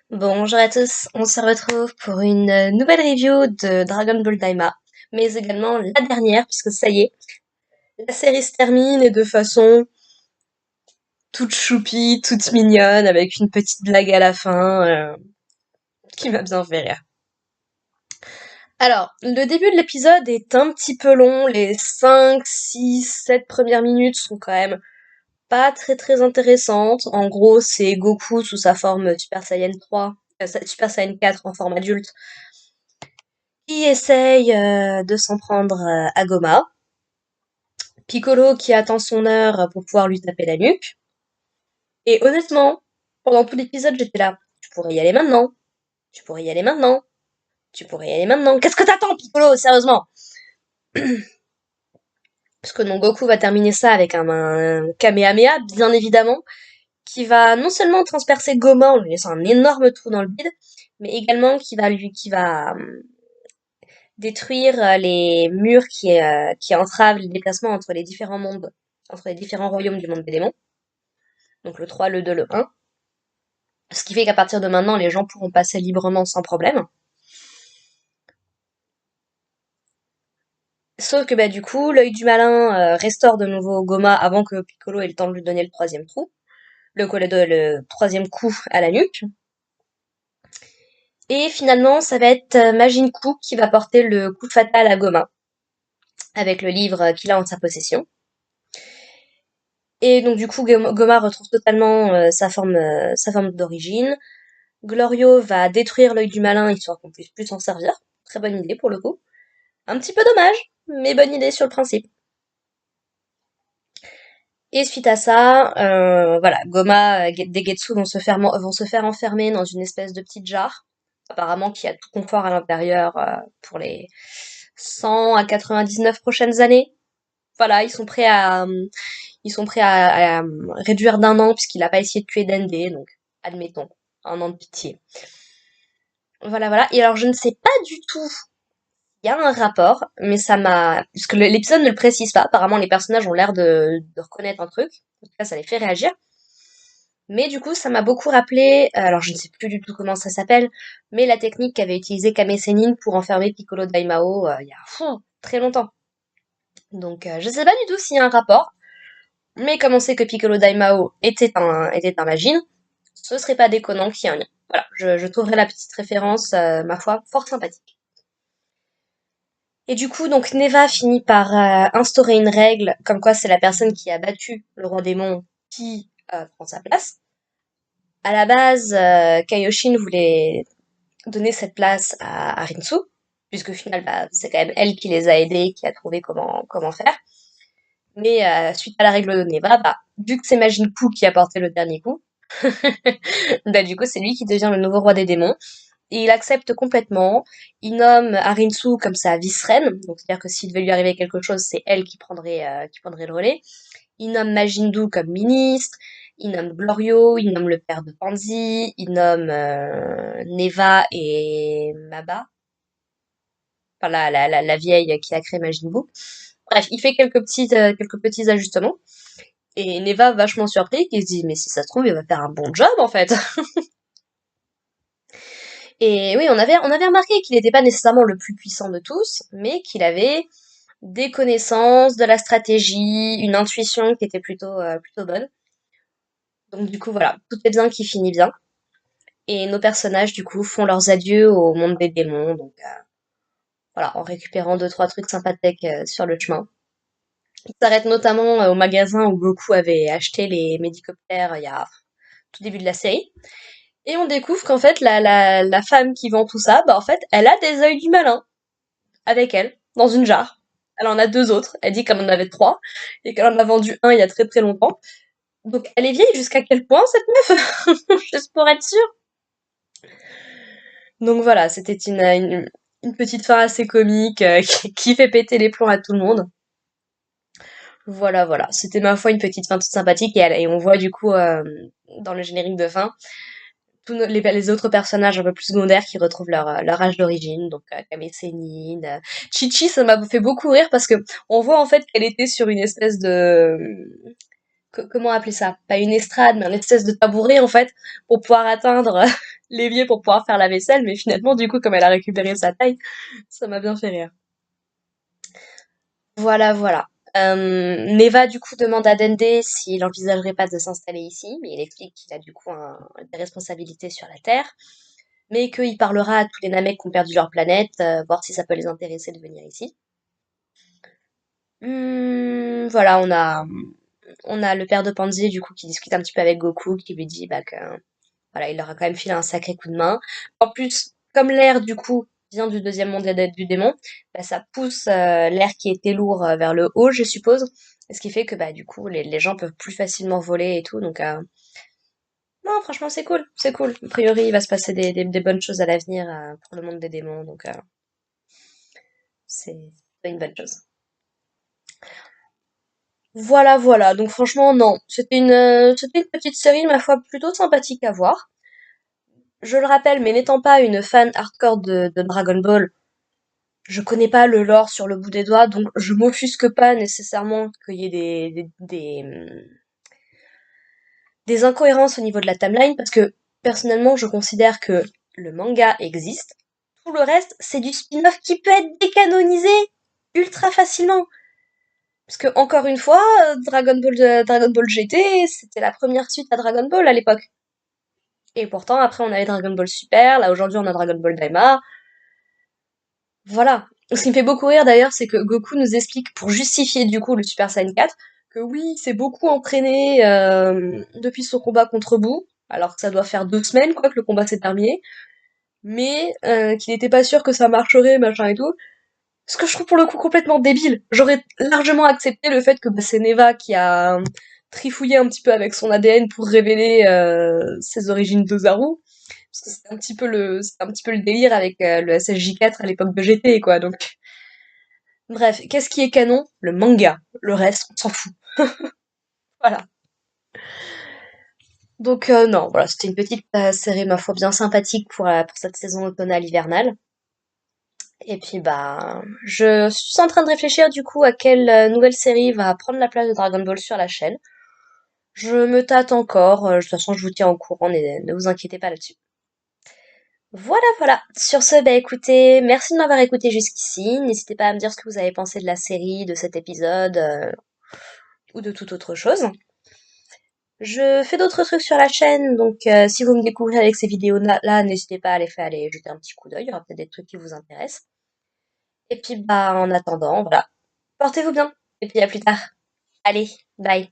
Bonjour à tous, on se retrouve pour une nouvelle review de Dragon Ball Daima, mais également la dernière, puisque ça y est, la série se termine et de façon toute choupie, toute mignonne, avec une petite blague à la fin, qui m'a bien fait rire. Alors, le début de l'épisode est un petit peu long, les 5, 6, 7 premières minutes sont quand même pas très intéressantes. En gros, c'est Goku sous sa forme Super Saiyan 3, Super Saiyan 4 en forme adulte, qui essaye de s'en prendre à Goma. Piccolo qui attend son heure pour pouvoir lui taper la nuque. Et honnêtement, pendant tout l'épisode, j'étais là. Tu pourrais y aller maintenant. Tu pourrais y aller maintenant. Tu pourrais y aller maintenant. Qu'est-ce que t'attends, Piccolo, sérieusement? Parce que non, Goku va terminer ça avec un Kamehameha, bien évidemment, qui va non seulement transpercer Goma en lui laissant un énorme trou dans le vide, mais également qui va détruire les murs qui entravent les déplacements entre les différents mondes, entre les différents royaumes du monde des démons. Donc le 3, le 2, le 1. Ce qui fait qu'à partir de maintenant, les gens pourront passer librement sans problème. Sauf que bah du coup, l'œil du malin restaure de nouveau Goma avant que Piccolo ait le temps de lui donner le troisième trou, le troisième coup à la nuque. Et finalement, ça va être Majin Buu qui va porter le coup fatal à Goma, avec le livre qu'il a en sa possession. Et donc du coup, Goma retrouve totalement sa forme d'origine. Glorio va détruire l'œil du malin histoire qu'on puisse plus s'en servir. Très bonne idée pour le coup. Un petit peu dommage, mais bonne idée sur le principe. Et suite à ça, voilà, Goma, Degetsu vont se faire enfermer dans une espèce de petite jarre, apparemment qui a tout confort à l'intérieur pour les 100 à 99 prochaines années. Voilà, ils sont prêts à réduire d'un an puisqu'il a pas essayé de tuer Dende, donc admettons, un an de pitié. Voilà, voilà. Et alors je ne sais pas du tout, il y a un rapport, mais ça m'a, puisque l'épisode ne le précise pas. Apparemment, les personnages ont l'air de reconnaître un truc. En tout cas, ça les fait réagir. Mais du coup, ça m'a beaucoup rappelé, alors je ne sais plus du tout comment ça s'appelle, mais la technique qu'avait utilisée Kame Sennin pour enfermer Piccolo Daimao il y a très longtemps. Donc je sais pas du tout s'il y a un rapport, mais comme on sait que Piccolo Daimao était un Majin, ce serait pas déconnant qu'il y ait un lien. Voilà, je trouverai la petite référence, ma foi, fort sympathique. Et du coup, donc Neva finit par instaurer une règle, comme quoi c'est la personne qui a battu le roi démon qui prend sa place. À la base, Kaioshin voulait donner cette place à Rinsu, puisque au final, bah, c'est quand même elle qui les a aidés, qui a trouvé comment faire. Mais suite à la règle de Neva, bah, vu que c'est Majin Buu qui a porté le dernier coup, bah, du coup, c'est lui qui devient le nouveau roi des démons. Et il accepte complètement. Il nomme Arinsu comme sa vice-reine, donc c'est-à-dire que s'il devait lui arriver quelque chose, c'est elle qui prendrait le relais. Il nomme Majindu comme ministre. Il nomme Glorio, il nomme le père de Pansy, il nomme Neva et Maba, enfin la vieille qui a créé Majin Buu. Bref, il fait quelques petits ajustements. Et Neva, vachement surpris, qui se dit, mais si ça se trouve, il va faire un bon job, en fait. Et oui, on avait remarqué qu'il n'était pas nécessairement le plus puissant de tous, mais qu'il avait des connaissances, de la stratégie, une intuition qui était plutôt bonne. Donc du coup, voilà, tout est bien qui finit bien. Et nos personnages, du coup, font leurs adieux au monde des démons, donc voilà, en récupérant deux, trois trucs sympathiques sur le chemin. Ils s'arrêtent notamment au magasin où Goku avait acheté les médicoptères il y a tout début de la série. Et on découvre qu'en fait, la femme qui vend tout ça, bah en fait, elle a des œils du malin avec elle, dans une jarre. Elle en a deux autres. Elle dit qu'elle en avait trois, et qu'elle en a vendu un il y a très longtemps. Donc elle est vieille jusqu'à quel point, cette meuf? Juste pour être sûre. Donc voilà, c'était une petite fin assez comique qui fait péter les plombs à tout le monde. Voilà, voilà. C'était ma foi une petite fin toute sympathique et on voit du coup dans le générique de fin les autres personnages un peu plus secondaires qui retrouvent leur âge d'origine, donc Kame Sennin, Chichi, ça m'a fait beaucoup rire parce que on voit en fait qu'elle était sur une espèce de comment appeler ça? Pas une estrade, mais une espèce de tabouret en fait pour pouvoir atteindre l'évier pour pouvoir faire la vaisselle, mais finalement, du coup, comme elle a récupéré sa taille, ça m'a bien fait rire. Voilà, voilà. Neva, du coup, demande à Dende s'il envisagerait pas de s'installer ici, mais il explique qu'il a du coup des responsabilités sur la Terre, mais qu'il parlera à tous les Namecs qui ont perdu leur planète, voir si ça peut les intéresser de venir ici. Voilà, on a le père de Pansy, du coup, qui discute un petit peu avec Goku, qui lui dit bah, que voilà, il leur a quand même filé un sacré coup de main. En plus, comme l'air, du coup, vient du deuxième monde du démon, bah, ça pousse l'air qui était lourd vers le haut, je suppose. Ce qui fait que bah, du coup, les gens peuvent plus facilement voler et tout. Donc, non, franchement, c'est cool, c'est cool. A priori, il va se passer des bonnes choses à l'avenir pour le monde des démons. Donc, c'est une bonne chose. Voilà, voilà. Donc franchement, non. C'était une petite série, ma foi, plutôt sympathique à voir. Je le rappelle, mais n'étant pas une fan hardcore de Dragon Ball, je connais pas le lore sur le bout des doigts, donc je m'offusque pas nécessairement qu'il y ait des incohérences au niveau de la timeline, parce que personnellement, je considère que le manga existe. Tout le reste, c'est du spin-off qui peut être décanonisé ultra facilement. Parce que, encore une fois, Dragon Ball GT, c'était la première suite à Dragon Ball à l'époque. Et pourtant, après, on avait Dragon Ball Super, là, aujourd'hui, on a Dragon Ball Daima. Voilà. Ce qui me fait beaucoup rire, d'ailleurs, c'est que Goku nous explique, pour justifier, du coup, le Super Saiyan 4, que oui, il s'est beaucoup entraîné depuis son combat contre Boo, alors que ça doit faire 2 semaines, quoi, que le combat s'est terminé, mais qu'il n'était pas sûr que ça marcherait, machin et tout. Ce que je trouve pour le coup complètement débile. J'aurais largement accepté le fait que bah, c'est Neva qui a trifouillé un petit peu avec son ADN pour révéler ses origines d'Ozaru. Parce que c'était un petit peu le délire avec le SSJ4 à l'époque de GT, quoi. Donc, bref, qu'est-ce qui est canon? Le manga. Le reste, on s'en fout. Voilà. Donc, non, voilà, c'était une petite série, ma foi, bien sympathique pour cette saison automnale-hivernale. Et puis bah, je suis en train de réfléchir du coup à quelle nouvelle série va prendre la place de Dragon Ball sur la chaîne. Je me tâte encore, de toute façon je vous tiens au courant, ne vous inquiétez pas là-dessus. Voilà, voilà. Sur ce, bah écoutez, merci de m'avoir écouté jusqu'ici. N'hésitez pas à me dire ce que vous avez pensé de la série, de cet épisode, ou de toute autre chose. Je fais d'autres trucs sur la chaîne, donc si vous me découvrez avec ces vidéos-là, n'hésitez pas à aller jeter un petit coup d'œil, il y aura peut-être des trucs qui vous intéressent. Et puis bah en attendant, voilà. Portez-vous bien. Et puis à plus tard. Allez, bye.